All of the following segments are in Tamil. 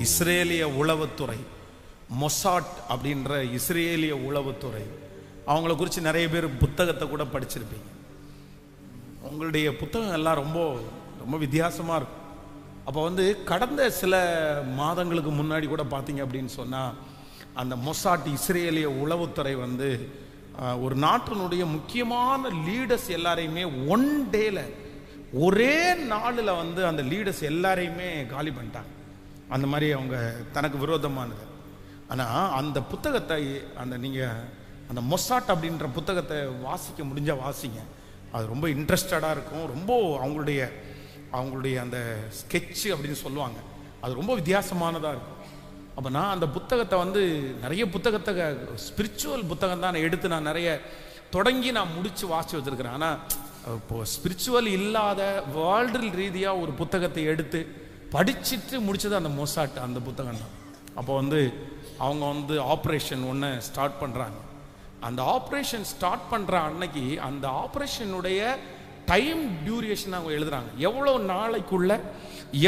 இஸ்ரேலிய உளவுத்துறை மொசாட் அப்படின்ற இஸ்ரேலிய உளவுத்துறை, அவங்கள குறித்து நிறைய பேர் புத்தகத்தை கூட படிச்சிருப்பீங்க. உங்களுடைய புத்தகம் எல்லாம் ரொம்ப ரொம்ப வித்தியாசமாக இருக்கும். அப்போ கடந்த சில மாதங்களுக்கு முன்னாடி கூட பார்த்தீங்க அப்படின்னு சொன்னால், அந்த மொசாட் இஸ்ரேலிய உளவுத்துறை ஒரு நாட்டினுடைய முக்கியமான லீடர்ஸ் எல்லாரையுமே ஒன் டேல, ஒரே நாளில் அந்த லீடர்ஸ் எல்லாரையுமே காலி பண்ணிட்டாங்க. அந்த மாதிரி அவங்க தனக்கு விரோதமானது. ஆனால் அந்த புத்தகத்தை நீங்கள் அந்த மொசாட் அப்படின்ற புத்தகத்தை வாசிக்க முடிஞ்சால் வாசிங்க. அது ரொம்ப இன்ட்ரெஸ்டடாக இருக்கும். ரொம்ப அவங்களுடைய அந்த ஸ்கெட்சு அப்படின்னு சொல்லுவாங்க, அது ரொம்ப வித்தியாசமானதாக இருக்கும். அப்போ நான் அந்த புத்தகத்தை நிறைய புத்தகத்தை ஸ்பிரிச்சுவல் புத்தகம் தான் எடுத்து நான் நிறைய தொடங்கி நான் முடித்து வாசித்து வச்சுருக்கிறேன். ஆனால் இப்போது ஸ்பிரிச்சுவல் இல்லாத வேர்ல்டு ரீதியாக ஒரு புத்தகத்தை எடுத்து படிச்சுட்டு முடிச்சது அந்த மொசாட் அந்த புத்தகம் தான். அப்போ அவங்க ஆப்ரேஷன் ஒன்று ஸ்டார்ட் பண்ணுறாங்க. அந்த ஆப்ரேஷன் ஸ்டார்ட் பண்ணுற அன்னைக்கு அந்த ஆப்ரேஷனுடைய டைம் டியூரேஷன் அவங்க எழுதுறாங்க. எவ்வளோ நாளைக்குள்ள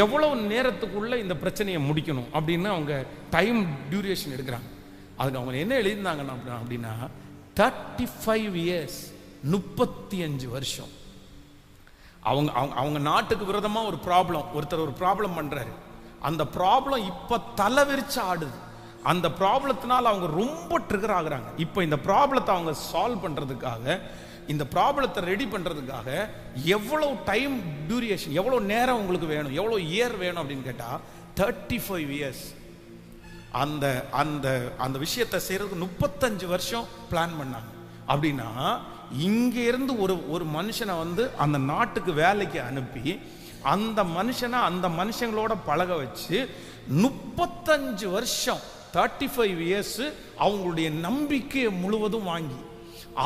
எவ்வளோ நேரத்துக்குள்ள இந்த பிரச்சனையை முடிக்கணும் அப்படின்னு அவங்க டைம் டியூரேஷன் எடுக்கிறாங்க. அதுக்கு அவங்க என்ன எழுதியிருந்தாங்கன்னா அப்படின்னா 35 years, 35 வருஷம். அவங்க நாட்டுக்கு விரோதமாக ஒருத்தர் ஒரு ப்ராப்ளம் பண்ணுறாரு. அந்த ப்ராப்ளம் இப்போ தலைவிரிச்சு ஆடுது. அந்த ப்ராப்ளத்தினால் அவங்க ரொம்ப ட்ரிகர் ஆகுறாங்க. இப்போ இந்த ப்ராப்ளத்தை அவங்க சால்வ் பண்ணுறதுக்காக, இந்த ப்ராப்ளத்தை ரெடி பண்ணுறதுக்காக எவ்வளோ டைம் டியூரேஷன், எவ்வளோ நேரம் உங்களுக்கு வேணும், எவ்வளோ இயர் வேணும் அப்படின்னு கேட்டால் 35 years. அந்த அந்த அந்த விஷயத்தை செய்கிறதுக்கு 35 வருஷம் பிளான் பண்ணாங்க. அப்படின்னா இங்கே இருந்து ஒரு மனுஷனை அந்த நாட்டுக்கு வேலைக்கு அனுப்பி அந்த மனுஷனை அந்த மனுஷங்களோட பழக வச்சு 35 வருஷம் 35 years அவங்களுடைய நம்பிக்கையை முழுவதும் வாங்கி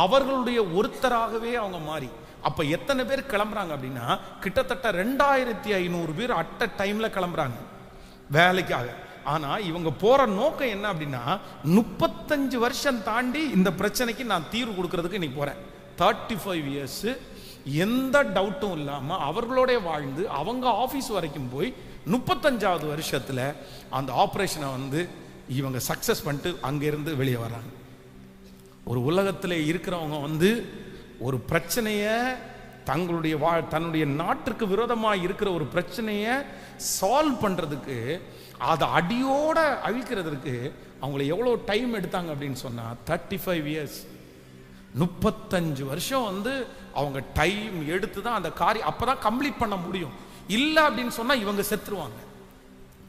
அவர்களுடைய ஒருத்தராகவே அவங்க மாறி, அப்ப எத்தனை பேர் கிளம்புறாங்க அப்படின்னா கிட்டத்தட்ட 2500 பேர் அட் அ டைம்ல கிளம்புறாங்க வேலைக்காக. ஆனா இவங்க போற நோக்கம் என்ன அப்படின்னா 35 வருஷம் தாண்டி இந்த பிரச்சனைக்கு நான் தீர்வு கொடுக்கறதுக்கு இன்னைக்கு போறேன். 35 years எந்த டவுட்டும் இல்லாம அவர்களோட வாழ்ந்து அவங்க ஆபீஸ் வரைக்கும் போய் 35வது வருஷத்துல அந்த ஆபரேஷனை இவங்க சக்சஸ் பண்ணிட்டு அங்கிருந்து வெளியே வர்றாங்க. ஒரு உலகத்தில் இருக்கிறவங்க ஒரு பிரச்சனைய தன்னுடைய நாட்டிற்கு விரோதமாக இருக்கிற ஒரு பிரச்சனையை சால்வ் பண்றதுக்கு, அதை அடியோட அழிக்கிறதுக்கு அவங்களை எவ்வளோ டைம் எடுத்தாங்க அப்படின்னு சொன்னா 35 years, 35 வருஷம் அவங்க டைம் எடுத்து தான் அந்த காரியம் அப்பதான் கம்ப்ளீட் பண்ண முடியும். இல்லை அப்படின்னு சொன்னா இவங்க செத்துருவாங்க.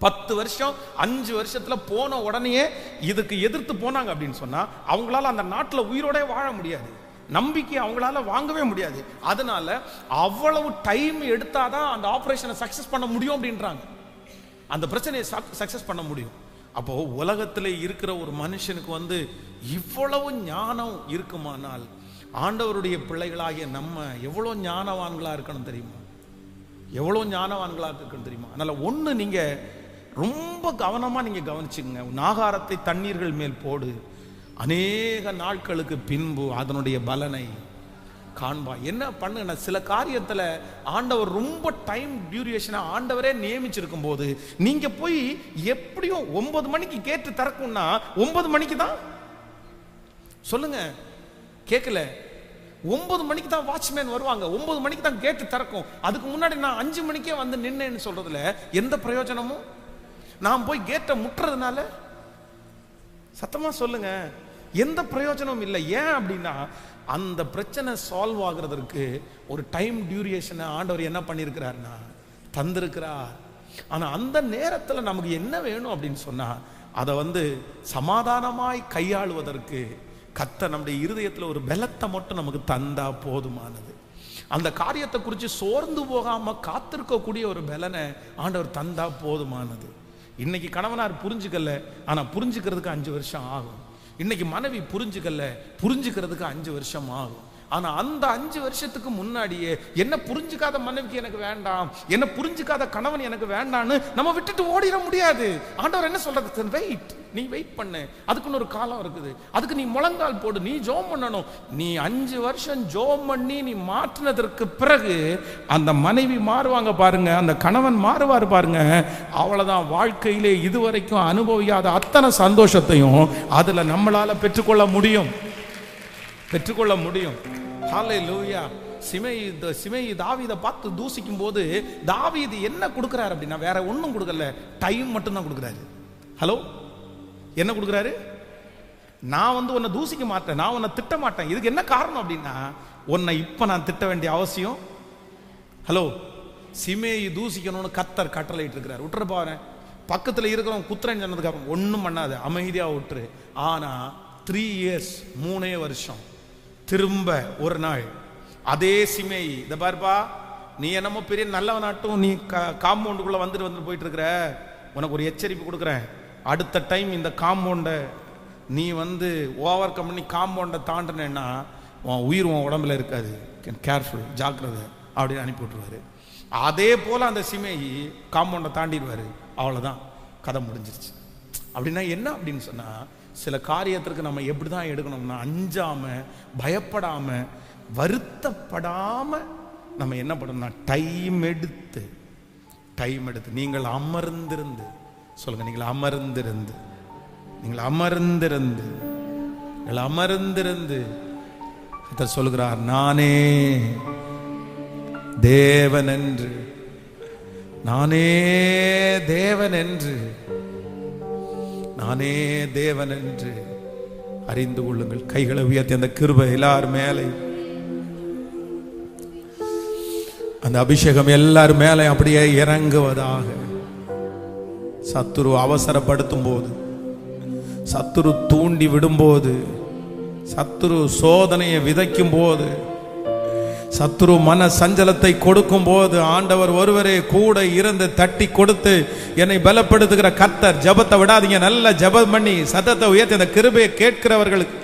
10 வருஷம் 5 வருஷத்துல போன உடனே இதுக்கு எதிர்த்து போனாங்க அப்படின்னு சொன்னா அவங்களால அந்த நாட்டில் உயிரோட வாழ முடியாது, நம்பிக்கை அவங்களால வாங்கவே முடியாது. அதனால அவ்வளவு டைம் எடுத்தாதான் அந்த ஆபரேஷனை சக்சஸ் பண்ண முடியும் அப்படின்றாங்க, அந்த பிரச்சனையை சக்சஸ் பண்ண முடியும். அப்போ உலகத்தில் இருக்கிற ஒரு மனுஷனுக்கு இவ்வளவு ஞானம் இருக்குமானால் ஆண்டவருடைய பிள்ளைகளாகிய நம்ம எவ்வளவு ஞானவான்களா இருக்கணும் தெரியுமா? எவ்வளவு ஞானவான்களா இருக்கணும் தெரியுமா? அதனால ஒண்ணு நீங்க ரொம்ப கவனமா நீங்க கவனிச்சுங்க. நாகாரத்தை தண்ணீர்கள் மேல் போடு, அநேக நாட்களுக்கு பின்பு அதனுடைய பலனை காண்பா. என்ன பண்ணுங்க, சில காரியத்துல ஆண்டவர் ரொம்ப டைம் டியூரேஷனா ஆண்டவரே நியமிச்சிருக்கும் போது நீங்க போய் எப்படியும் 9 மணிக்கு கேட்டு திறக்கும்னா 9 மணிக்கு தான் சொல்லுங்க, கேட்கல, 9 மணிக்கு தான் வாட்ச்மேன் வருவாங்க, 9 மணிக்கு தான் கேட்டு திறக்கும். அதுக்கு முன்னாடி நான் 5 மணிக்கே நின்னேன்னு சொல்றதுல எந்த பிரயோஜனமும்? நான் போய் கேட்டை முட்டுறதுனால சத்தமா சொல்லுங்க, எந்த பிரயோஜனமும் இல்லை. ஏன் அப்படின்னா அந்த பிரச்சனை சால்வ் ஆகுறதற்கு ஒரு டைம் டியூரேஷனை ஆண்டவர் என்ன பண்ணியிருக்கிறார்னா தந்திருக்கிறார். ஆனா அந்த நேரத்தில் நமக்கு என்ன வேணும் அப்படின்னு சொன்னா அதை சமாதானமாய் கையாளுவதற்கு கர்த்தர் நம்முடைய இருதயத்தில் ஒரு பலத்தை மட்டும் நமக்கு தந்தா போதுமானது. அந்த காரியத்தை குறித்து சோர்ந்து போகாம காத்திருக்கக்கூடிய ஒரு பலனை ஆண்டவர் தந்தா போதுமானது. இன்னைக்கு கணவனார் புரிஞ்சுக்கல, ஆனா புரிஞ்சுக்கிறதுக்கு 5 வருஷம் ஆகும். இன்னைக்கு மனைவி புரிஞ்சுக்கல, புரிஞ்சுக்கிறதுக்கு 5 வருஷம் ஆகும். ஆனா அந்த 5 வருஷத்துக்கு முன்னாடியே என்ன புரிஞ்சுக்காத மனைவிக்கு எனக்கு வேண்டாம், என்ன புரிஞ்சுக்காத கணவன் எனக்கு வேண்டான்னு நம்ம விட்டுட்டு ஓடிட முடியாது. ஆண்டவர் என்ன சொல்றது? வெயிட், நீ வெயிட் பண்ணு, அதுக்குன்னு ஒரு காலம் இருக்குது, அதுக்கு நீ முழங்கால் போடு, நீ ஜோம் பண்ணணும். நீ 5 வருஷம் ஜோம் பண்ணி நீ மாற்றினதற்கு பிறகு அந்த மனைவி மாறுவாங்க பாருங்க, அந்த கணவன் மாறுவார் பாருங்க. அவ்வளவுதான், வாழ்க்கையிலே இதுவரைக்கும் அனுபவியாத அத்தனை சந்தோஷத்தையும் அதுல நம்மளால பெற்றுக்கொள்ள முடியும். ஹல்லேலூயா. சிமேயி தாவீதை பார்த்து தூசிக்கும் போது தாவீது என்ன கொடுக்கிறாரு அப்படின்னா, வேற ஒன்றும் கொடுக்கல, டைம் மட்டும் தான் கொடுக்குறாரு. ஹலோ, என்ன கொடுக்குறாரு? நான் உன்னை தூசிக்க மாட்டேன், நான் உன்னை திட்ட மாட்டேன். இதுக்கு என்ன காரணம் அப்படின்னா, உன்னை இப்ப நான் திட்ட வேண்டிய அவசியம். ஹலோ, சிமேயி தூசிக்கணும்னு கர்த்தர் கட்டளையிட்டு இருக்கிறார். விட்டுற பாரு, பக்கத்தில் இருக்கிறவங்க குத்துறேன்னு சொன்னதுக்கு அப்புறம் ஒன்றும் பண்ணாது, அமைதியா விட்டுரு. ஆனா 3 years 3 வருஷம் திரும்ப ஒரு நாள் அதே சிமேயி, இதை பாருப்பா, நீ என்னமோ பெரிய நல்லவனாட்டும் நீ காம்பவுண்டுக்குள்ள வந்துட்டு போயிட்டு இருக்கிற, உனக்கு ஒரு எச்சரிப்பு கொடுக்குறேன். அடுத்த டைம் இந்த காம்பவுண்டை நீ ஓவர் கம் பண்ணி காம்பவுண்டை தாண்டினேன்னா உன் உயிர் உன் உடம்புல இருக்காது, கேர்ஃபுல், ஜாக்கிரதை அப்படின்னு அனுப்பி விட்டுருவாரு. அதே போல அந்த சிமேயி காம்பவுண்டை தாண்டிடுவாரு. அவ்வளோதான், கதை முடிஞ்சிருச்சு. அப்படின்னா என்ன அப்படின்னு சொன்னா, சில காரியத்திற்கு நம்ம எப்படி தான் எடுக்கணும்னா, அஞ்சாம, பயப்படாம, வருத்தப்படாம நம்ம என்ன பண்ணணும்னா டைம் எடுத்து நீங்கள் அமர்ந்திருந்து சொல்லுங்க, நீங்கள் அமர்ந்திருந்து கர்த்தர் சொல்கிறார், நானே தேவன் என்று, நானே தேவன் என்று அறிந்து கொள்ளுங்கள். கைகளை உயர்த்தி அந்த கிருபை எல்லார் மேலே, அந்த அபிஷேகம் எல்லார் மேலே அப்படியே இறங்குவதாக. சத்துரு அவசரப்படுத்தும் போது, சத்துரு தூண்டி விடும்போது, சத்துரு சோதனையை விதைக்கும் போது, சத்துரு மன சஞ்சலத்தை கொடுக்கும் போது, ஆண்டவர் ஒருவரே கூட இருந்து தட்டி கொடுத்து என்னை பலப்படுத்துகிற கர்த்தர். ஜபத்தை விடாதீங்க, நல்ல ஜபம் பண்ணி சத்தத்தை உயர்த்தி அந்த கிருபையை கேட்கிறவர்களுக்கு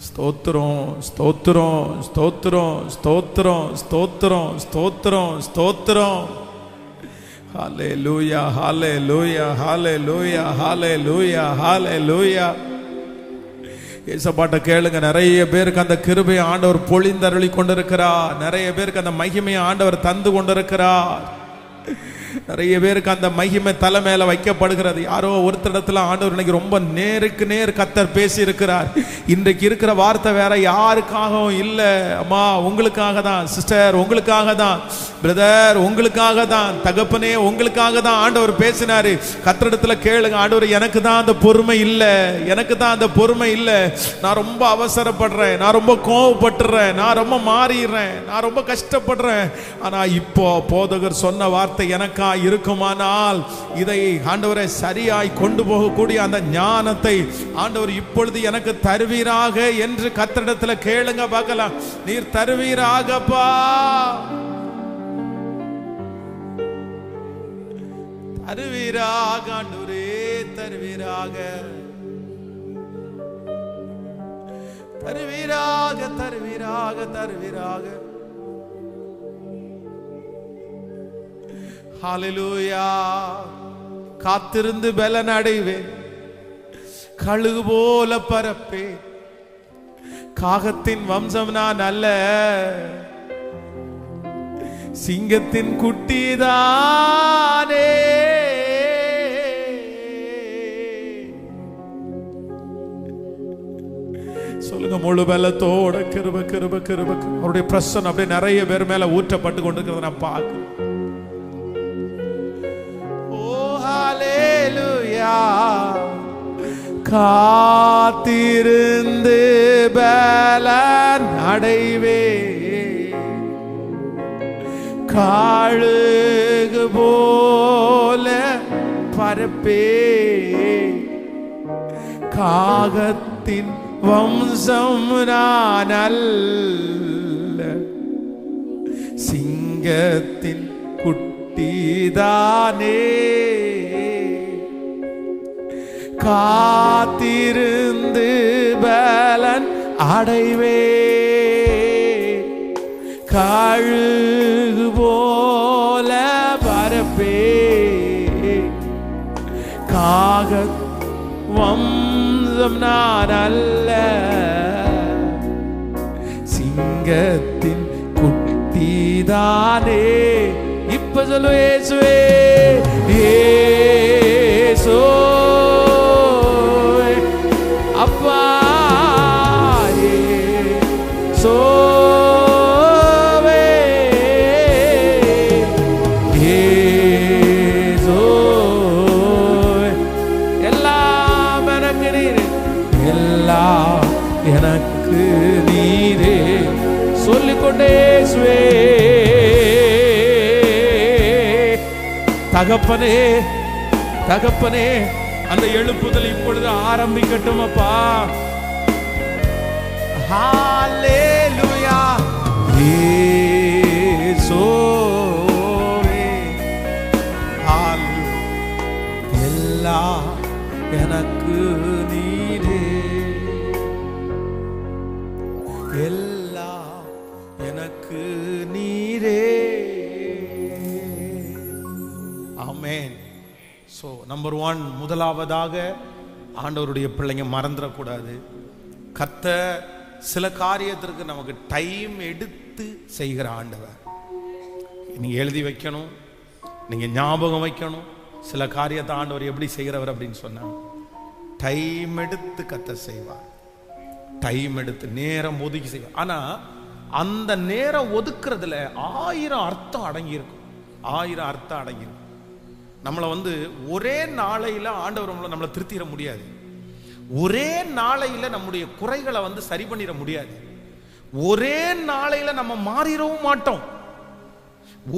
ஸ்தோத்திரம், ஸ்தோத்திரம், ஸ்தோத்திரம், ஸ்தோத்திரம், ஸ்தோத்திரம், ஸ்தோத்திரம், ஸ்தோத்திரம். ஹல்லேலூயா, ஹல்லேலூயா, ஹல்லேலூயா, ஹல்லேலூயா, ஹல்லேலூயா. ஏசப்பாட்ட கேளுங்க, நிறைய பேருக்கு அந்த கிருபையை ஆண்டவர் பொழிந்தருளி கொண்டிருக்கிறார். நிறைய பேருக்கு அந்த மகிமையை ஆண்டவர் தந்து கொண்டிருக்கிறார். நிறைய பேருக்கு அந்த மகிமை தலை மேல வைக்கப்படுகிறது. யாரோ ஒருத்தரிடத்துல ஆண்டவர் இன்னைக்கு ரொம்ப நேருக்கு நேர் கர்த்தர் பேசி இருக்கிறார். இன்றைக்கு இருக்கிற வார்த்தை வேற யாருக்காகவும் இல்லை. அம்மா உங்களுக்காக தான், சிஸ்டர் உங்களுக்காக தான், பிரதர் உங்களுக்காக தான், தகப்பனே உங்களுக்காக தான் ஆண்டவர் பேசினாரு. கர்த்தரிடத்துல கேளுங்க, ஆண்டவர் எனக்கு தான் அந்த பொறுமை இல்லை, எனக்கு தான் அந்த பொறுமை இல்லை, நான் ரொம்ப அவசரப்படுறேன், நான் ரொம்ப கோவப்பட்டுறேன், நான் ரொம்ப மாறிடுறேன், நான் ரொம்ப கஷ்டப்படுறேன். ஆனா இப்போ போதகர் சொன்ன வார்த்தை எனக்கா இருக்குமானால் இதை ஆண்டவரை சரியாய் கொண்டு போகக்கூடிய அந்த ஞானத்தை ஆண்டவர் இப்பொழுது எனக்கு தருவீராக என்று கர்த்தரிடத்துல கேளுங்க பார்க்கலாம். நீர் தருவீராகப்பா, தருவீராக ஆண்டவரே, தருவீராக, தருவீராக, தருவீராக, தருவீராக. ஹல்லேலூயா. காத்திருந்து பலன் அடைவேன், கழுகு போல பரப்பேன். காகத்தின் வம்சம் நான் அல்ல, சிங்கத்தின் குட்டிதானே. சொல்லுங்க, முழு பலத்தோட கிருபை, கிருபை, கிருபை. அவருடைய பிரசன்னம் அப்படியே நிறைய பேர் மேல ஊற்றப்பட்டு கொண்டிருக்கிறத நான் பார்க்கிறேன். ஹல்லேலூயா. காத்திருந்து பலன் அடைவே, காழுகு போல பரப்பே. காகத்தின் வம்சம் நான் அல்ல, சிங்கத்தின் குட்டிதானே. காத்திருந்து பலன் அடைவே கழுகு போல பரப்பே காக வம்சம் நான் அல்ல சிங்கத்தின் குட்டிதானே. இப்ப சொல்லு இயேசுவே இயேசுவே அப்பா இயேசுவே இயேசுவே எல்லாம் எனக்கு நீரே எல்லாம் எனக்கு நீரே சொல்லிக்கொண்டே இயேசுவே தகப்பனே தகப்பனே அந்த எழுப்புதல் இப்பொழுது ஆரம்பிக்கட்டும் அப்பா. ஹல்லேலூயா இயேசுவே எல்லாம் எனக்கு நீரே எல்லாம் எனக்கு நீரே. ஆமென். ஸோ நம்பர் 1, முதலாவதாக ஆண்டவருடைய பிள்ளைங்க மறந்துடக்கூடாது. கர்த்தர் சில காரியத்திற்கு நமக்கு டைம் எடுத்து செய்கிற ஆண்டவர். நீங்க எழுதி வைக்கணும், நீங்க ஞாபகம் வைக்கணும். சில காரியத்தை ஆண்டவர் எப்படி செய்கிறவர் அப்படின்னு சொன்னா டைம் எடுத்து கர்த்தர் செய்வார். டைம் எடுத்து நேரம் ஒதுக்கி செய்வார். ஆனா அந்த நேரம் ஒதுக்குறதுல 1000 அர்த்தம் அடங்கியிருக்கும். 1000 அர்த்தம் அடங்கியிருக்கும். நம்மளை ஒரே நாளையில ஆண்டவர் நம்மளை திருத்திட முடியாது. ஒரே நாளையில நம்முடைய குறைகளை சரி பண்ணிட முடியாது. ஒரே நாளையில நம்ம மாறிடவும் மாட்டோம்.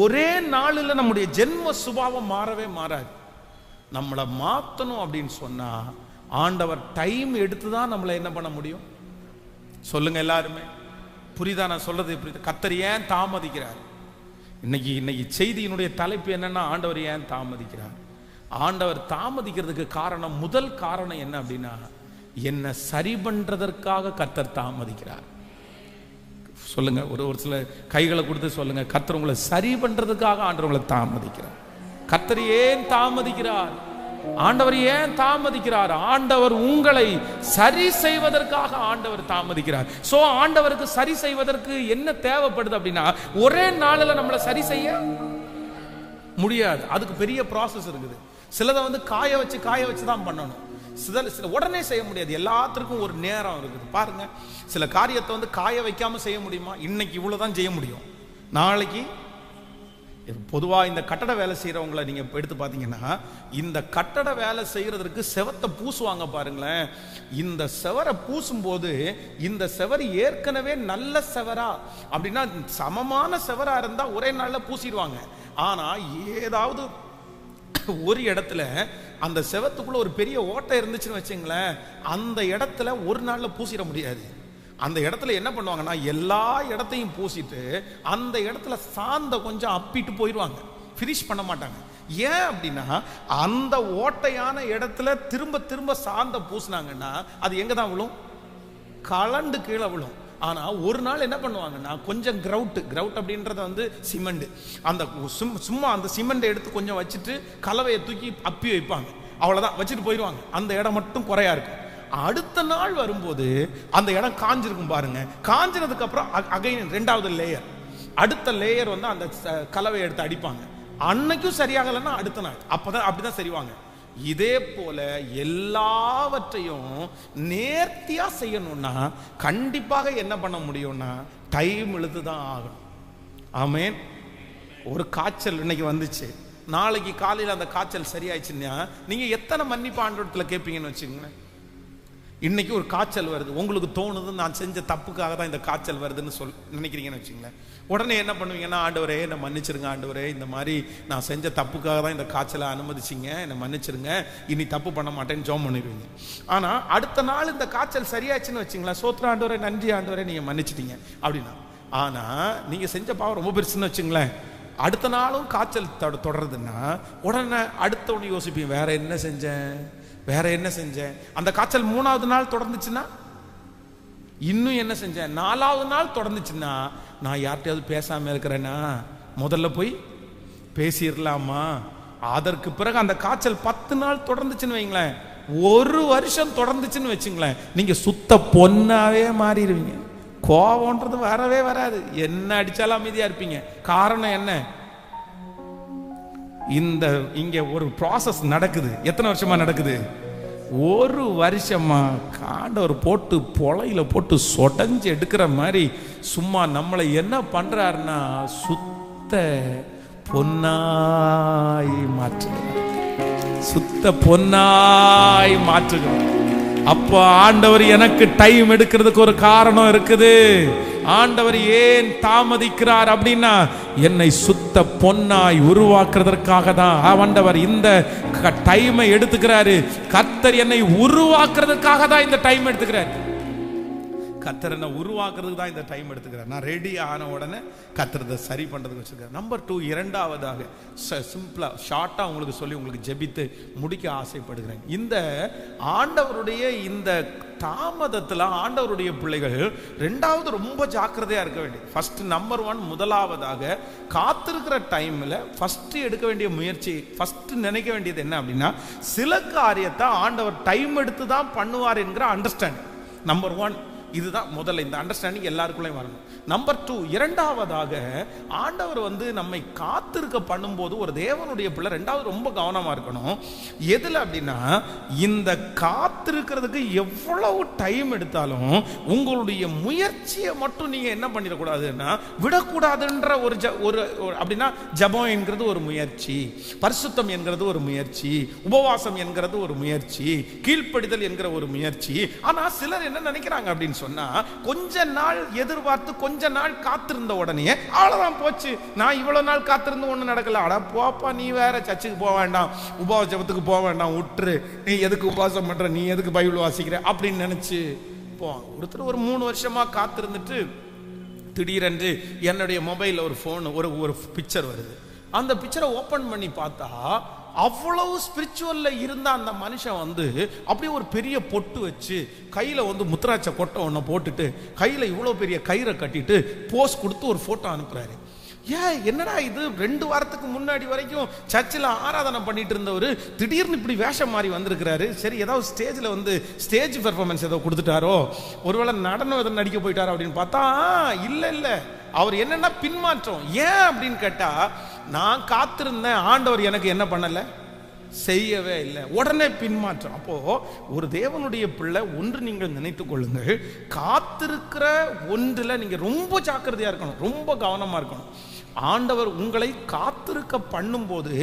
ஒரே நாளில் நம்முடைய ஜென்ம சுபாவம் மாறவே மாறாது. நம்மளை மாற்றணும் அப்படின்னு சொன்னா ஆண்டவர் டைம் எடுத்துதான் நம்மளை என்ன பண்ண முடியும்? சொல்லுங்க எல்லாருமே. புரியுதா நான் சொல்றது? புரியுது? கர்த்தர் ஏன் தாமதிக்கிறார்? இன்னைக்கு செய்தியினுடைய தலைப்பு என்னன்னா ஆண்டவர் ஏன் தாமதிக்கிறார்? ஆண்டவர் தாமதிக்கிறதுக்கு காரணம், முதல் காரணம் என்ன அப்படின்னா, என்ன சரி பண்றதற்காக கர்த்தர் தாமதிக்கிறார். சொல்லுங்க, ஒரு சில கைகளை கொடுத்து சொல்லுங்க, கர்த்தர் உங்களை சரி பண்றதுக்காக ஆண்டவர் உங்களை தாமதிக்கிறார். கர்த்தர் ஏன் தாமதிக்கிறார்? ஆண்டவர் ஏன் தாமதிக்கிறார்? ஆண்டவர் உங்களை சரி செய்வதற்காக ஆண்டவர் தாமதிக்கிறார். சோ ஆண்டவருக்கு சரி செய்வதற்கு என்ன தேவைப்படுது அப்படின்னா, ஒரே நாளில் நம்மளை சரி செய்ய முடியாது. அதுக்கு பெரிய ப்ராசஸ் இருக்குது. சிலதை காய வச்சு தான் பண்ணணும். சில உடனே செய்ய முடியாது. எல்லாத்திற்கும் ஒரு நேரம் இருக்குது. பாருங்க, சில காரியத்தை காய வைக்காம செய்ய முடியுமா? இன்னைக்கு இவ்வளவுதான் செய்ய முடியும். நாளைக்கு பொதுவாக இந்த கட்டட வேலை செய்கிறவங்களை நீங்கள் எடுத்து பார்த்தீங்கன்னா, இந்த கட்டட வேலை செய்கிறதுக்கு செவத்தை பூசுவாங்க பாருங்களேன். இந்த செவரை பூசும்போது இந்த செவர் ஏற்கனவே நல்ல செவரா அப்படின்னா சமமான செவரா இருந்தால் ஒரே நாளில் பூசிடுவாங்க. ஆனால் ஏதாவது ஒரு இடத்துல அந்த செவத்துக்குள்ள ஒரு பெரிய ஓட்டை இருந்துச்சுன்னு வச்சுங்களேன், அந்த இடத்துல ஒரு நாளில் பூசிட முடியாது. அந்த இடத்துல என்ன பண்ணுவாங்கன்னா, எல்லா இடத்தையும் பூசிட்டு அந்த இடத்துல சாந்த கொஞ்சம் அப்பிட்டு போயிடுவாங்க. ஃபினிஷ் பண்ண மாட்டாங்க. ஏன் அப்படின்னா, அந்த ஓட்டையான இடத்துல திரும்ப திரும்ப சாந்த பூசினாங்கன்னா அது எங்க தான் விழும்? கலண்டு கீழே விழும். ஆனா ஒரு நாள் என்ன பண்ணுவாங்கன்னா, கொஞ்சம் கிரவுட் அப்படின்றது சிமெண்ட், அந்த சும்மா அந்த சிமெண்ட் எடுத்து கொஞ்சம் வச்சுட்டு கலவையை தூக்கி அப்பி வைப்பாங்க. அவ்வளவுதான், வச்சுட்டு போயிடுவாங்க. அந்த இடம் மட்டும் குறையா இருக்கும். அடுத்த நாள் வரும்போது அந்த இடம் காஞ்சிருக்கும் பாருங்க. காஞ்சினதுக்கு அப்புறம் அகைன் ரெண்டாவது லேயர், அடுத்த லேயர் அந்த கலவையை எடுத்து அடிப்பாங்க. அன்னைக்கும் சரியாகலன்னா அடுத்த நாள் அப்படிதான் சரிவாங்க. இதே போல எல்லாவற்றையும் நேர்த்தியா செய்யணும்னா கண்டிப்பாக என்ன பண்ண முடியும்னா டைம் இழுத்துதான் ஆகணும். ஆமென். ஒரு காய்ச்சல் இன்னைக்கு வந்துச்சு, நாளைக்கு காலையில் அந்த காய்ச்சல் சரியாயிடுச்சுன்னா நீங்க எத்தனை மன்னிப்பு ஆண்டவரத்துல கேட்பீங்கன்னு வச்சுக்கோங்களேன். இன்னைக்கு ஒரு காய்ச்சல் வருது, உங்களுக்கு தோணுது நான் செஞ்ச தப்புக்காக தான் இந்த காய்ச்சல் வருதுன்னு நினைக்கிறீங்கன்னு வச்சுங்களேன். உடனே என்ன பண்ணுவீங்கன்னா, ஆண்டவரே என்னை மன்னிச்சிருங்க, ஆண்டவரே இந்த மாதிரி நான் செஞ்ச தப்புக்காக தான் இந்த காய்ச்சலை அனுமதிச்சிங்க, என்னை மன்னிச்சிருங்க, இனி தப்பு பண்ண மாட்டேன்னு ஜெபம் பண்ணிடுவீங்க. ஆனால் அடுத்த நாள் இந்த காய்ச்சல் சரியாச்சுன்னு வச்சுங்களேன், சோத்திர ஆண்டவரே, நன்றி ஆண்டவரே நீங்கள் மன்னிச்சிட்டீங்க அப்படின்னா. ஆனால் நீங்கள் செஞ்ச பாவம் ரொம்ப பெருசுன்னு வச்சுங்களேன், அடுத்த நாளும் காய்ச்சல் தொடருதுன்னா உடனே அடுத்தவனு யோசிப்பீங்க, வேற என்ன செஞ்சேன். அந்த காய்ச்சல் 3வது நாள் தொடர்ந்துச்சுன்னா இன்னும் என்ன செஞ்சேன், 4வது நாள் தொடர்ந்துச்சுன்னா நான் யார்கிட்டயாவது பேசாம இருக்கிறேன்னா முதல்ல போய் பேசிடலாமா. அதற்கு பிறகு அந்த காய்ச்சல் 10 நாள் தொடர்ந்துச்சுன்னு வைங்களேன், 1 வருஷம் தொடர்ந்துச்சுன்னு வச்சுங்களேன், நீங்க சுத்த பொண்ணாவே மாறிடுவீங்க. கோபம்ன்றது வரவே வராது. என்ன அடிச்சாலும் அமைதியா இருப்பீங்க. காரணம் என்ன? இங்க ஒரு ப்ராசஸ் நடக்குது. எத்தனை வருஷமா நடக்குது? 1 வருஷமா. காண்டவர் போட்டு பொலையில போட்டு சொடஞ்சு எடுக்கிற மாதிரி சும்மா நம்மளை என்ன பண்றாருன்னா சுத்த பொன்னாய் மாற்றுகிறார். சுத்த பொன்னாய் மாற்றுகிறார். அப்போ ஆண்டவர் எனக்கு டைம் எடுக்கிறதுக்கு ஒரு காரணம் இருக்குது. ஆண்டவர் ஏன் தாமதிக்கிறார் அப்படின்னா என்னை சுத்த பொன்னாய் உருவாக்குறதற்காக தான் ஆண்டவர் இந்த டைமை எடுத்துக்கிறாரு. கர்த்தர் என்னை உருவாக்குறதுக்காக தான் இந்த டைம் எடுத்துக்கிறார். கர்த்தர் என்ன உருவாக்குறதுக்கு தான் இந்த டைம் எடுத்துக்கிறார். நான் ரெடி ஆன உடனே கர்த்தர் இதை சரி பண்றதுக்கு வச்சிருக்காரு. நம்பர் 2, இரண்டாவதாக சிம்பிளா ஷார்ட்டா உங்களுக்கு சொல்லி உங்களுக்கு ஜெபித்து முடிக்க ஆசைப்படுகிறேன். இந்த ஆண்டவருடைய இந்த தாமதத்தில் ஆண்டவருடைய பிள்ளைகள் ரெண்டாவது ரொம்ப ஜாக்கிரதையா இருக்க வேண்டியது. ஃபர்ஸ்ட் நம்பர் 1, முதலாவதாக காத்திருக்கிற டைம்ல ஃபர்ஸ்ட் எடுக்க வேண்டிய முயற்சி, ஃபர்ஸ்ட் நினைக்க வேண்டியது என்ன அப்படின்னா, சில காரியத்தை ஆண்டவர் டைம் எடுத்து தான் பண்ணுவார் என்கிற அண்டர்ஸ்டாண்டிங். நம்பர் 1 இதுதான் முதல்ல. இந்த அண்டர்ஸ்டாண்டிங் எல்லாருக்குள்ளேயும் வரணும். நம்பர் 2, இரண்டாவதாக ஆண்டவர் நம்மை காத்திருக்க பண்ணும்போது ஒரு தேவனுடைய பிள்ளை ரெண்டாவது ரொம்ப கவனமா இருக்கணும். எதுல அப்படின்னா, இந்த காத்திருக்கிறதுக்கு எவ்வளவு டைம் எடுத்தாலும் உங்களுடைய முயற்சியை மட்டும் நீங்க என்ன பண்ணிடக்கூடாதுன்னா விடக்கூடாதுன்ற ஒரு அப்படின்னா ஜபம் என்கிறது ஒரு முயற்சி, பரிசுத்தம் என்கிறது ஒரு முயற்சி, உபவாசம் என்கிறது ஒரு முயற்சி, கீழ்ப்படிதல் என்கிற ஒரு முயற்சி. ஆனா சிலர் என்ன நினைக்கிறாங்க அப்படின்னு சொன்னா, கொஞ்ச நாள் எதிர்பார்த்து கொஞ்ச நாள் காத்திருந்த உடனே அவ்வளவுதான் போச்சு, நான் இவ்வளவு நாள் காத்திருந்து ஒண்ணு நடக்கல, அட போப்பா நீ வேற சர்ச்சுக்கு போக வேண்டாம், உபவாச ஜெபத்துக்கு போக வேண்டாம், விட்டுரு, நீ எதுக்கு உபவாசம் பண்ற, நீ எதுக்கு பைபிள் வாசிக்கிற அப்படின்னு நினைச்சு போவாங்க. ஒருத்தர் ஒரு 3 வருஷமா காத்திருந்துட்டு திடீரென்று என்னுடைய மொபைல் ஒரு போன் ஒரு பிக்சர் வருது. அந்த பிக்சரை ஓபன் பண்ணி பார்த்தா அவ்வளவு ஸ்பிரிச்சுவல்ல இருந்த அந்த மனுஷன் அப்படியே ஒரு பெரிய பொட்டு வச்சு கையில முத்திராட்ச கொட்டை ஒன்ன போட்டுட்டு கையில இவ்வளவு பெரிய கயிறை கட்டிட்டு போஸ் கொடுத்து ஒரு போட்டோ அனுப்புறாரு. ஏன் என்னடா இது, 2 வாரத்துக்கு முன்னாடி வரைக்கும் சர்ச்சில் ஆராதனை பண்ணிட்டு இருந்தவர் திடீர்னு இப்படி வேஷம் மாறி வந்திருக்கிறாரு. சரி, ஏதாவது ஸ்டேஜ்ல ஸ்டேஜ் பெர்ஃபார்மன்ஸ் ஏதோ கொடுத்துட்டாரோ, ஒருவேளை நடனம் எதுவும் நடிக்க போயிட்டாரோ அப்படின்னு பார்த்தா இல்ல அவர் என்னன்னா பின்மாற்றம். ஏன் அப்படின்னு கேட்டா, நான் காத்திருந்தேன், ஆண்டவர் எனக்கு என்ன பண்ணல, செய்யவே இல்லை, உடனே பின்மாற்றம். அப்போ ஒரு தேவனுடைய பிள்ளை ஒன்று நீங்கள் நினைத்துக் கொள்ளுங்கள், காத்திருக்கிற ஒன்றுல நீங்க ரொம்ப ஜாக்கிரதையா இருக்கணும், ரொம்ப கவனமா இருக்கணும். ஆண்டவர் உங்களை காத்திருக்க பண்ணும் போது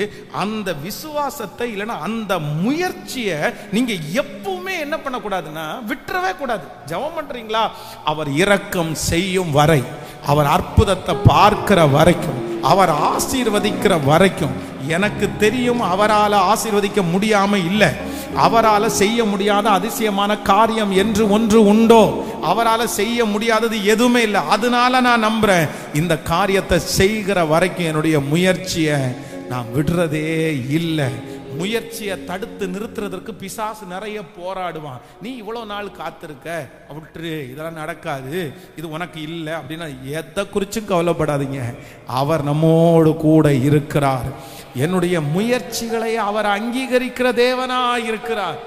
அந்த விசுவாசத்தை இல்லைன்னா அந்த முயற்சியை நீங்க எப்பவுமே என்ன பண்ணக்கூடாதுன்னா விட்டுறவே கூடாது. ஜெபம் பண்றீங்களா, அவர் இரக்கம் செய்யும் வரை, அவர் அற்புதத்தை பார்க்கிற வரைக்கும், அவர் ஆசீர்வதிக்கிற வரைக்கும். எனக்கு தெரியும் அவரால் ஆசீர்வதிக்க முடியாம இல்லை, அவரால் செய்ய முடியாத அதிசயமான காரியம் என்று ஒன்று உண்டோ, அவரால் செய்ய முடியாதது எதுவுமே இல்லை. அதனால நான் நம்புறேன், இந்த காரியத்தை செய்கிற வரைக்கும் என்னுடைய முயற்சியை நான் விடுறதே இல்லை. முயற்சியை தடுத்து நிறுத்துறதற்கு பிசாசு நிறைய போராடுவான். நீ இவ்வளவு நாள் காத்திருக்க, விட்டுரு, இதெல்லாம் நடக்காது, இது உனக்கு இல்லை அப்படின்னா எதை குறிச்சும் கவலைப்படாதீங்க, அவர் நம்மோடு கூட இருக்கிறார். என்னுடைய முயற்சிகளை அவர் அங்கீகரிக்கிற தேவனாய் இருக்கிறார்.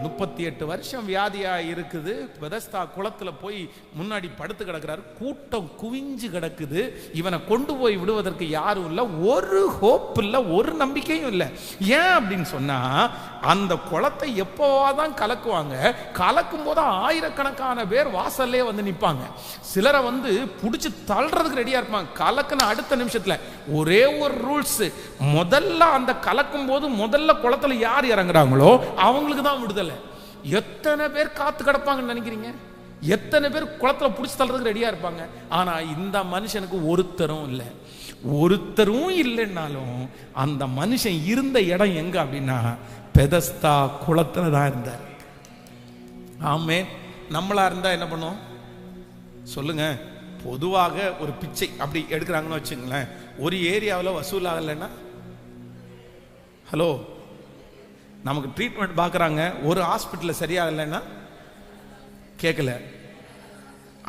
38 வருஷம் வியாதியா இருக்குது, பெதஸ்தா குளத்துல போய் முன்னாடி படுத்து கிடக்கிறாரு, கூட்டம் குவிஞ்சு கிடக்குது, இவனை கொண்டு போய் விடுவதற்கு யாரும் இல்லை, ஒரு ஹோப் இல்லை, ஒரு நம்பிக்கையும் இல்லை. ஏன் அப்படின்னு சொன்னா, அந்த குளத்தை எப்போவாதான் கலக்குவாங்க, கலக்கும் போது ஆயிரக்கணக்கான பேர் வாசல்லே நிற்பாங்க. சிலரை புடிச்சு தள்ளுறதுக்கு ரெடியா இருப்பாங்க. கலக்குன அடுத்த நிமிஷத்துல ஒரே ஒரு ரூல்ஸ், முதல்ல அந்த கலக்கும் போது முதல்ல குளத்துல யார் இறங்குறாங்களோ அவங்களுக்கு தான் விடுதலை. எத்தனை பேர் காத்து கிடப்பாங்கன்னு நினைக்கிறீங்க? எத்தனை பேர் குளத்துல புடிச்சு தள்ளுறதுக்கு ரெடியா இருப்பாங்க? ஆனா இந்த மனுஷனுக்கு ஒருத்தரும் இல்லை. ஒருத்தரும் இல்லைன்னாலும் அந்த மனுஷன் இருந்த இடம் எங்க அப்படின்னா பெதஸ்தா குளத்துல தான் இருந்தார். ஆமே, நம்மளா இருந்தா என்ன பண்ணுவோம் சொல்லுங்க? பொதுவாக ஒரு பிச்சை அப்படி எடுக்கிறாங்கன்னு வச்சுங்களேன், ஒரு ஏரியாவில் வசூல் ஆகலைன்னா, ஹலோ, நமக்கு ட்ரீட்மெண்ட் பார்க்குறாங்க, ஒரு ஹாஸ்பிட்டலில் சரியாகலைன்னா கேட்கல,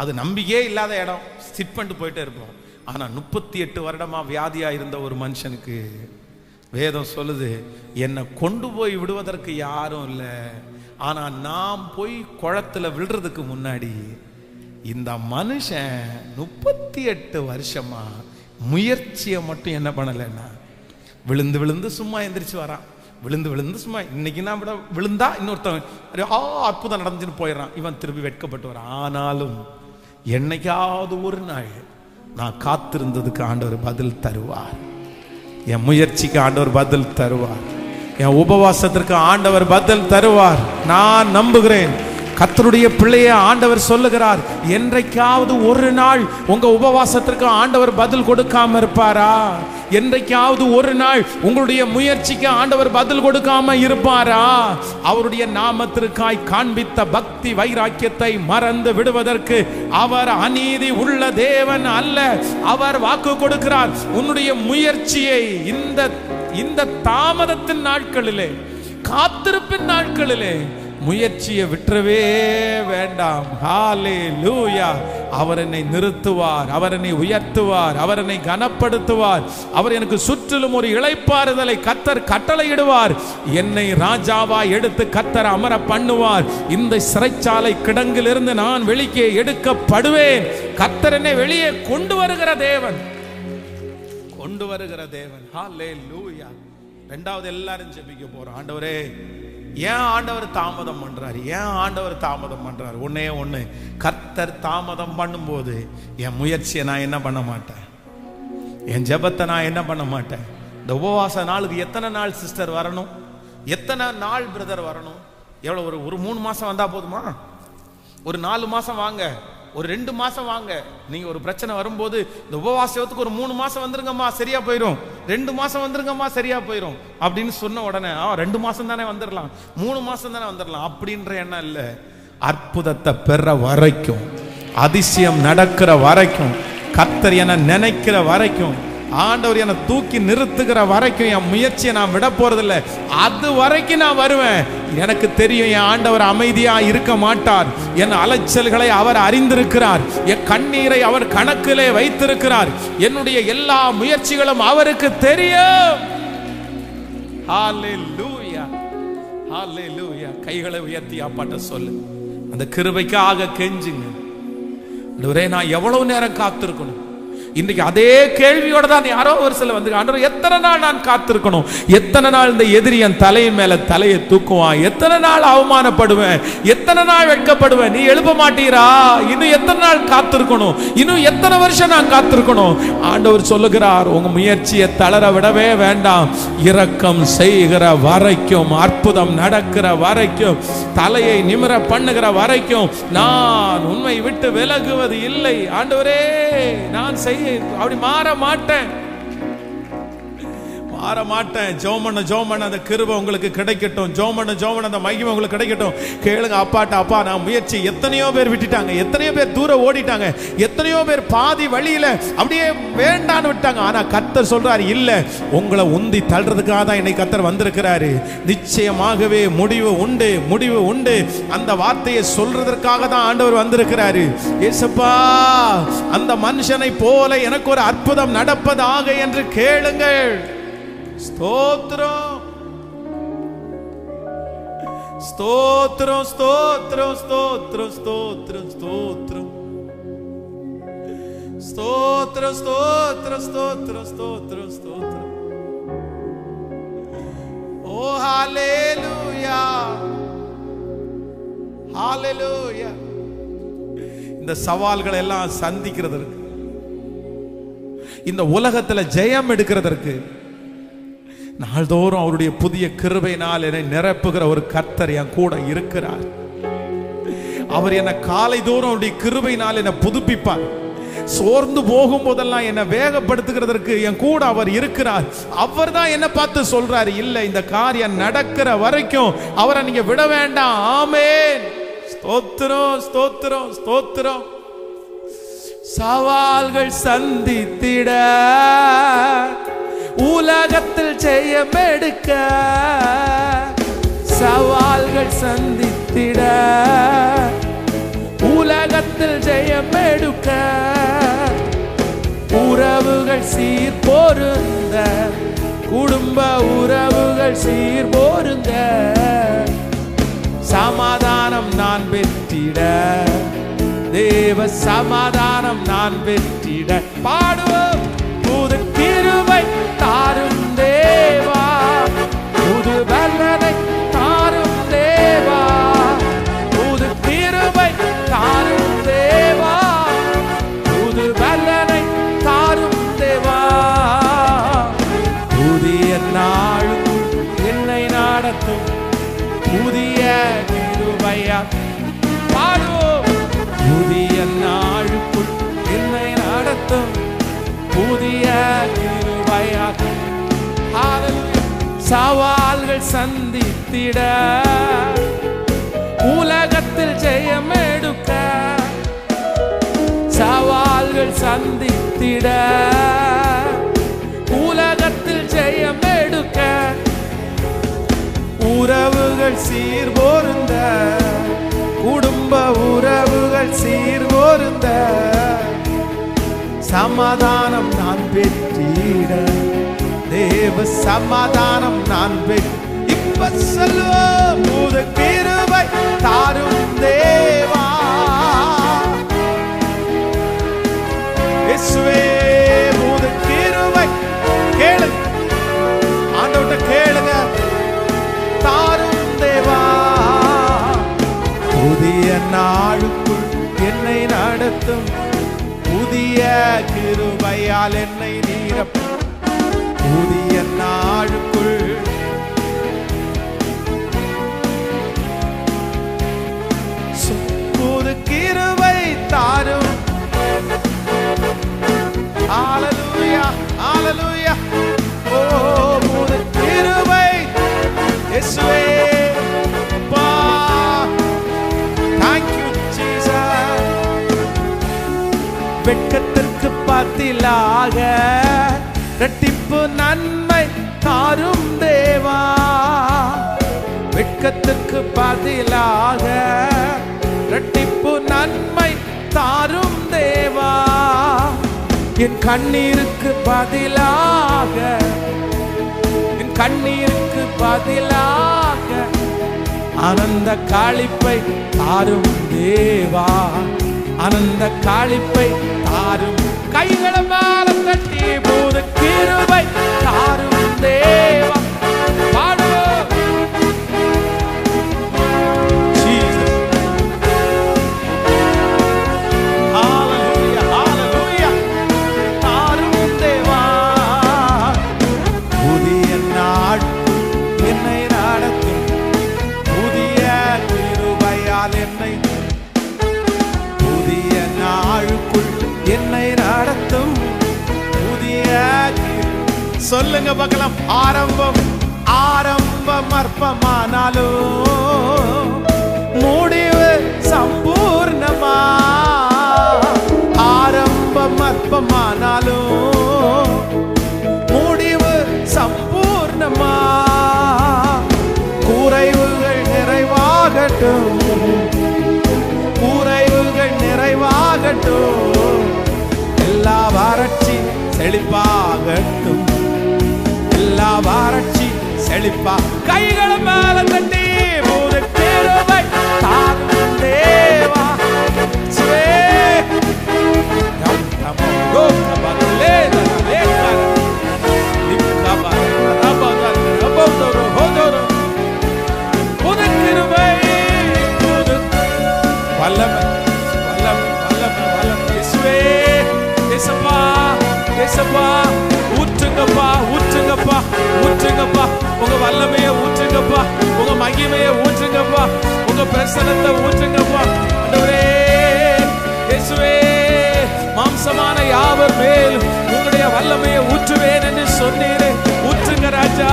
அது நம்பிக்கையே இல்லாத இடம், சிட் பண்ணிட்டு போயிட்டே இருப்போம். ஆனா 38 வருடமா வியாதியா இருந்த ஒரு மனுஷனுக்கு வேதம் சொல்லுது, என்னை கொண்டு போய் விடுவதற்கு யாரும் இல்லை, ஆனா நாம் போய் குளத்துல விழுறதுக்கு முன்னாடி இந்த மனுஷன் 38 வருஷமா முயற்சியை மட்டும் என்ன பண்ணலைன்னா, விழுந்து விழுந்து சும்மா எந்திரிச்சு வரான், விழுந்து விழுந்து சும்மா. இன்னைக்கு நான் விட விழுந்தா இன்னொருத்தன் அற்புதம் நடந்துன்னு போயிடறான், இவன் திரும்பி வெட்கப்பட்டு வரான். ஆனாலும் என்னைக்காவது ஒரு நாள் நான் காத்திருந்ததுக்கு ஆண்டவர் பதில் தருவார், என் முயற்சிக்கு ஆண்டவர் பதில் தருவார், என் உபவாசத்திற்கு ஆண்டவர் பதில் தருவார். நான் நம்புகிறேன். கர்த்தருடைய பிள்ளையை ஆண்டவர் சொல்லுகிறார், என்றைக்காவது ஒரு நாள் உங்க உபவாசத்திற்கு ஆண்டவர் பதில் கொடுக்காம இருப்பாரா? என்றைக்காவது ஒரு நாள் உங்களுடைய முயற்சிக்கு ஆண்டவர் பதில் கொடுக்காம இருப்பாரா? அவருடைய நாமத்திற்காய் காண்பித்த பக்தி வைராக்கியத்தை மறந்து விடுவதற்கு அவர் அநீதி உள்ள தேவன் அல்ல. அவர் வாக்கு கொடுக்கிறார், உன்னுடைய முயற்சியை இந்த தாமதத்தின் நாட்களிலே, காத்திருப்பின் நாட்களிலே முயற்சியை விட்டுறவே வேண்டாம். ஹல்லேலூயா. அவர் என்னை நிறுத்துவார், அவர் என்னை உயர்த்துவார், அவர் என்னை கனப்படுத்துவார். அவர் எனக்கு சுற்றிலும் ஒரு இளைப்பாறுதலை கர்த்தர் கட்டளையிடுவார். என்னை ராஜாவா எடுத்து கர்த்தர் அமர பண்ணுவார். இந்த சிறைச்சாலை கிடங்கிலிருந்து நான் வெளியே எடுக்கப்படுவேன். கர்த்தர் என்னை வெளியே கொண்டு வருகிற தேவன், கொண்டு வருகிற தேவன். ஹல்லேலூயா. ரெண்டாவது எல்லாரும் ஜெபிக்க போறோம். ஆண்டவரே, ஏன் ஆண்டவர் தாமதம் பண்றாரு? ஏன் ஆண்டவர் தாமதம் பண்றாரு? ஒன்னே ஒண்ணு, கர்த்தர் தாமதம் பண்ணும்போது என் முயற்சியை நான் என்ன பண்ண மாட்டேன், என் ஜெபத்தை நான் என்ன பண்ண மாட்டேன். இந்த உபவாச நாளுக்கு எத்தனை நாள் சிஸ்டர் வரணும்? எத்தனை நாள் பிரதர் வரணும்? எவ்வளவு? ஒரு 3 மாசம் வந்தா போதுமா? ஒரு 4 மாசம் வாங்க, ஒரு 2 மாசம் வாங்க. நீங்க ஒரு பிரச்சனை வரும்போது இந்த உபவாசத்துக்கு ஒரு 3 மாசம் வந்துருங்கம்மா, சரியா போயிடும். 2 மாசம் வந்துருங்கம்மா, சரியா போயிடும் அப்படின்னு சொன்ன உடனே 2 மாசம் தானே வந்துடலாம், 3 மாசம் தானே வந்துடலாம் அப்படின்ற எண்ணம் இல்லை. அற்புதத்தை பெற வரைக்கும், அதிசயம் நடக்கிற வரைக்கும், கர்த்தர் என நினைக்கிற வரைக்கும், ஆண்டவர் என்னை தூக்கி நிறுத்துகிற வரைக்கும் என் முயற்சியை நான் விட போறதில்லை. அது வரைக்கும் நான் வருவேன். எனக்கு தெரியும், என் ஆண்டவர் அமைதியா இருக்க மாட்டார். என் அலைச்சல்களை அவர் அறிந்திருக்கிறார். என் கண்ணீரை அவர் கணக்கிலே வைத்திருக்கிறார். என்னுடைய எல்லா முயற்சிகளும் அவருக்கு தெரியும். ஹல்லேலூயா, ஹல்லேலூயா. கைகளை உயர்த்தி அப்பாட்ட சொல்லு, அந்த கிருபைக்காக கெஞ்சுங்க. ஆண்டவரே, நான் எவ்வளவு நேரம் காத்திருக்கணும்? இன்றைக்கு அதே கேள்வியோட தான் யாரோ ஒரு சில வந்து, ஆண்டவர் எத்தனை நாள் நான் காத்திருக்கணும்? எத்தனை நாள் இந்த எதிரி என் தலையின் மேல தலையை தூக்குவான்? எத்தனை நாள் அவமானப்படுவேன்? எத்தனை நாள் வெட்கப்படுவேன்? நீ எழுப்ப மாட்டீரா? இன்னும் எத்தனை நாள் காத்திருக்கணும்? இன்னும் எத்தனை வருஷம் நான் காத்திருக்கணும்? ஆண்டவர் சொல்லுகிறார், உங்க முயற்சியை தளர விடவே வேண்டாம். இரக்கம் செய்கிற வரைக்கும், அற்புதம் நடக்கிற வரைக்கும், தலையை நிமிர பண்ணுகிற வரைக்கும் நான் உண்மை விட்டு விலகுவது இல்லை. ஆண்டவரே, நான் அப்படி மாற மாட்டேன், மாற மாட்டேன். ஜோமன அந்த கிருபை உங்களுக்கு கிடைக்கட்டும். ஜோமன அந்த மகிமை உங்களுக்கு கிடைக்கட்டும். கேளுங்க அப்பாட்ட, அப்பா நான் முயற்சி, எத்தனையோ பேர் விட்டுட்டாங்க, எத்தனையோ பேர் தூரம் ஓடிட்டாங்க, எத்தனையோ பேர் பாதி வழியில அப்படியே வேண்டான்னு விட்டாங்க. ஆனா கர்த்தர் சொல்றாரு, இல்ல, உங்களை உந்தி தள்ளுறதுக்காக தான் இன்னைக்கு கர்த்தர் வந்திருக்கிறாரு. நிச்சயமாகவே முடிவு உண்டு, முடிவு உண்டு. அந்த வார்த்தையை சொல்றதற்காக தான் ஆண்டவர் வந்திருக்கிறாரு. ஏசப்பா, அந்த மனுஷனை போல எனக்கு ஒரு அற்புதம் நடப்பதாக என்று கேளுங்கள். ஸ்தோத்திரம், ஸ்தோத்திரம், ஸ்தோத்திரம், ஸ்தோத்திரம், ஸ்தோத்திரம், ஸ்தோத்திரம், ஸ்தோத்திரம், ஸ்தோத்திரம், ஸ்தோத்திரம், ஸ்தோத்திரம், ஸ்தோத்திரம். ஓ ஹல்லேலூயா, ஹல்லேலூயா. இந்த சவால்களை எல்லாம் சந்திக்கிறதற்கு, இந்த உலகத்துல ஜெயம் எடுக்கிறதற்கு நாள்தோறும் அவருடைய புதிய கிருபையினால் என்னை நிரப்புகிற ஒரு கர்த்தர் என் கூட இருக்கிறார். அவர் என்னை காலை தோறும் அவருடைய கிருபையினால் என்னை புதுப்பிப்பார். சோர்ந்து போகும் போதெல்லாம் என்னை வேகப்படுத்துகிறதற்கு என் கூட அவர் இருக்கிறார். அவர் தான் என்னை பார்த்து சொல்றாரு, இல்ல, இந்த காரியம் நடக்கிற வரைக்கும் அவரை நீங்க விட வேண்டாம். ஆமென். ஸ்தோத்திரம், ஸ்தோத்திரம், ஸ்தோத்திரம். சவால்கள் சந்தித்திட, உலகத்தில் ஜெயம் எடுக்க, சவால்கள் சந்தித்திட, உலகத்தில் ஜெயம் பொருந்த, குடும்ப உறவுகள் சீர் பொருந்த, சமாதானம் நான் பெற்றிட, தேவ சமாதானம் நான் பெற்றிட. பாடுவோம். புது கிருபை தாரும் தேவா, புது பலனை தாரும் தேவா, புது கிருபை தாரும் தேவா, புது பலனை தாரும் தேவா. புதிய நாளுக்குள் என்னை நடத்தும் புதிய கிருபையா. பாடுவோம். புதிய நாளுக்குள் என்னை நடத்தும் புதிய கிருபையா. சவால்கள் சந்தித்திட, உலகத்தில் ஜெயம் எடுக்க, சவால்கள் சந்தித்திட, உலகத்தில் ஜெயம் எடுக்க, உறவுகள் சீர் பொருந்த, குடும்ப உறவுகள் சீர் பொருந்த, சமாதானம் நான் பெற்றிட, தேவ சமாதானம் நான் பெற்று. இப்ப சொல்லுவோம். புது கிருபை தாரும் தேவா, இயேசுவே புது கிருபை. கேளுங்க, ஆண்டவர்ட்ட கேளுங்க. தாரும் தேவா, புதிய நாளுக்குள் என்னை நடத்தும் புதிய கிருபையால் என்னை நீரப்பும். புதிய நாளுக்குள் புது கிருபை தாரும். ஹல்லேலூயா, ஹல்லேலூயா. ஓ புது கிருபை இயேசுவே. Thank you Jesus. வெட்கத்திற்கு பதிலாக இரட்டிப்பு நன்மை தாரும் தேவா, வெட்கத்திற்கு பதிலாக இரட்டிப்பு நன்மை தாரும் தேவா. என் கண்ணீருக்கு பதிலாக, என் கண்ணீருக்கு பதிலாக ஆனந்த களிப்பை தாரும் தேவா, ஆனந்த களிப்பை தாரும். கைகளை மேல தட்டி புது கிருபை தாரும் தேவா. பாடுவோம். Jesus. Hallelujah, hallelujah. தாரும் தேவா. புதிய நாள் என்னை நடத்தும் புதிய கிருபையால் என்னை, புதிய நாளுக்குள் என்னை நடத்தும் புதிய. சொல்லுங்க பார்க்கலாம். ஆரம்பம் ஆரம்பம் அற்பமானாலும் முடிவு சம்பூர்ணமா, ஆரம்பம் அற்பமானாலும் முடிவு சம்பூர்ணமா. குறைவுகள் நிறைவாகட்டும், குறைவுகள் நிறைவாகட்டும், எல்லா வறட்சி செழிப்பாகட்டும், எல்லா வறட்சி செழிப்பா. கைகளை மேல தட்டி புது கிருபை தாரும் தேவா. புது கிருபை, புது வல்லமை, வல்லமை, வல்லமை, வல்லமை. இயேசுவே, இயேசப்பா, இயேசப்பா, ஊற்றுங்கப்பா, ஊற்றுங்கப்பா, ஊற்றுங்கப்பா. உங்க வல்லமையை ஊற்றுங்கப்பா, உங்க மகிமையை ஊற்றுங்கப்பா, உங்க பிரசன்னத்தை ஊற்றுங்கப்பா. ஆண்டவரே இயேசுவே, மாம்சமான யாவர் மேல் உங்களுடைய வல்லமையை ஊற்றுவேன் என்று சொன்னீரே. ஊற்றுங்க ராஜா,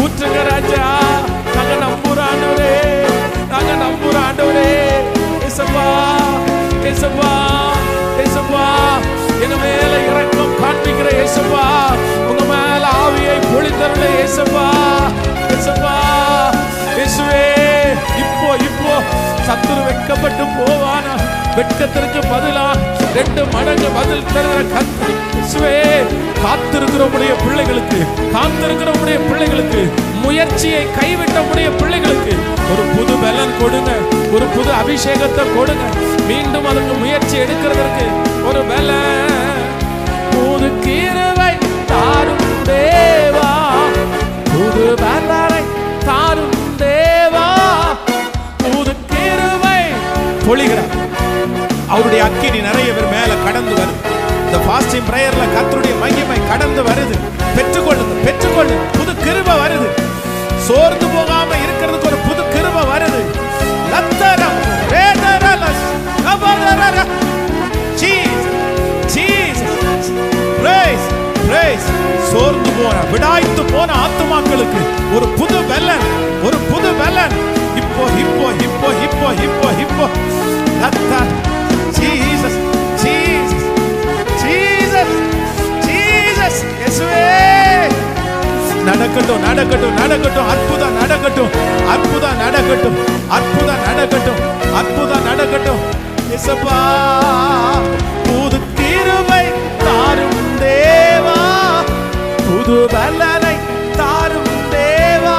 ஊற்றுங்க ராஜா. நாங்க நம்புறோம் ஆண்டவரே, நாங்க நம்புறோம் ஆண்டவரே. இயேசுப்பா, இயேசுப்பா, இயேசுப்பா, எங்க மேல இரக்கம் காண்பிக்கிற இயேசுப்பா, உங்க மேல ஆவியை பொழிந்தருள இயேசுப்பா, இயேசுப்பா, இயேசுவே. இப்போ இப்போ சத்துரு வெட்கப்பட்டு போவானா? வெட்கத்திற்கு பதிலா 2 மடங்கு பதில் தருகிற கர்த்தர் இயேசுவே. காத்திருக்கிற உடைய பிள்ளைகளுக்கு, காத்திருக்கிற உடைய பிள்ளைகளுக்கு, முயற்சியை கைவிட்ட உடைய பிள்ளைகளுக்கு ஒரு புது பலன் கொடுங்க, ஒரு புது அபிஷேகத்தை கொடுங்க. மீண்டும் அதுக்கு முயற்சி எடுக்கிறதற்கு ஒரு பலன், புது கிருபை தாரும் தேவா, புது பலனை தாரும் தேவா. புது கிருபை பொழிகிறார். அவருடைய அக்கினி நிறைய பேர் மேல கடந்து வருது. இந்த ஃபாஸ்டிங் பிரேயர்ல கர்த்தருடைய மகிமை கடந்து வருது. பெற்றுக்கொள்ளுங்க, பெற்றுக்கொள்ளுங்க. புது கிருபை வருது. சோர்ந்து போகாம இருக்கிறதுக்கு ஒரு புது கிருபை வருது. லத்தரம் வேதரலஸ் கபரரர ஜீசஸ் ஜீசஸ் பிரேஸ் பிரேஸ். சோர்ந்து போன, விடாய்த்து போன ஆத்துமாக்களுக்கு ஒரு புது பலன், ஒரு புது பலன். இப்போ இப்போ இப்போ இப்போ இப்போ இப்போ லத்தர் ஜீசஸ் ஜீசஸ் ஜீசஸ் ஜீசஸ். இயேசுவே நடக்கட்டும், நடக்கட்டும், நடக்கட்டும். அற்புதம் நடக்கட்டும், அற்புதம் நடக்கட்டும், அற்புதம் நடக்கட்டும், அற்புதம் நடக்கட்டும். இயேசுப்பா புது கிருபை தாரும் தேவா, புது பலனை தாரும் தேவா,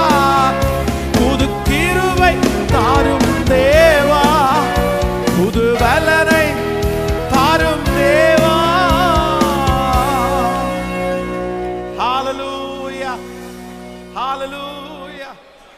புது கிருபை தாரும் தேவா, புது பலனை தாரும் தேவா. ஹalleluya, hallelujah.